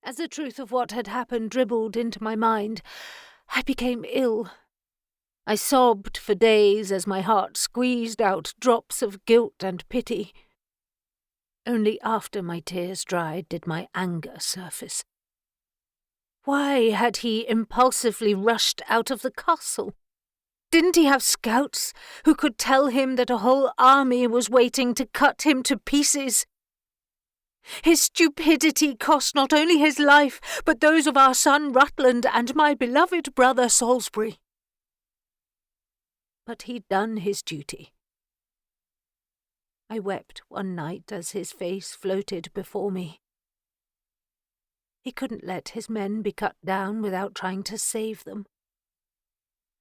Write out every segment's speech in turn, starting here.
As the truth of what had happened dribbled into my mind, I became ill. I sobbed for days as my heart squeezed out drops of guilt and pity. Only after my tears dried did my anger surface. Why had he impulsively rushed out of the castle? Didn't he have scouts who could tell him that a whole army was waiting to cut him to pieces? His stupidity cost not only his life, but those of our son Rutland and my beloved brother Salisbury. But he'd done his duty. I wept one night as his face floated before me. He couldn't let his men be cut down without trying to save them.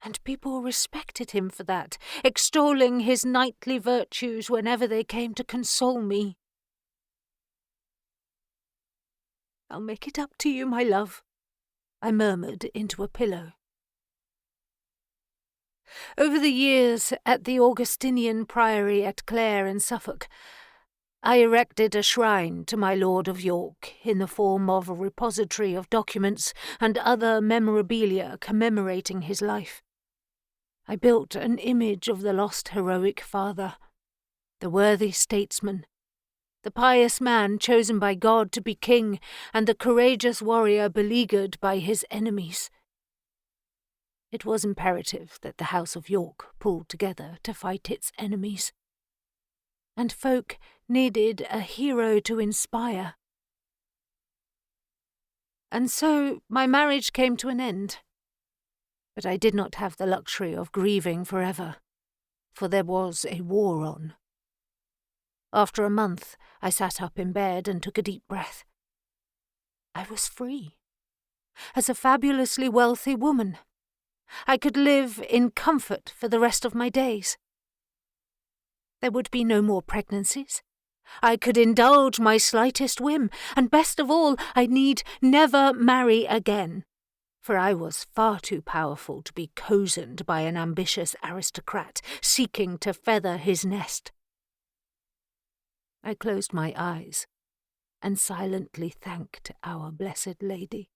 And people respected him for that, extolling his knightly virtues whenever they came to console me. "I'll make it up to you, my love," I murmured into a pillow. Over the years at the Augustinian Priory at Clare in Suffolk, I erected a shrine to my Lord of York in the form of a repository of documents and other memorabilia commemorating his life. I built an image of the lost heroic father, the worthy statesman, the pious man chosen by God to be king, and the courageous warrior beleaguered by his enemies. It was imperative that the House of York pulled together to fight its enemies. And folk needed a hero to inspire. And so my marriage came to an end. But I did not have the luxury of grieving forever, for there was a war on. After a month, I sat up in bed and took a deep breath. I was free. As a fabulously wealthy woman, I could live in comfort for the rest of my days. There would be no more pregnancies. I could indulge my slightest whim, and best of all, I need never marry again, for I was far too powerful to be cozened by an ambitious aristocrat seeking to feather his nest. I closed my eyes and silently thanked our Blessed Lady.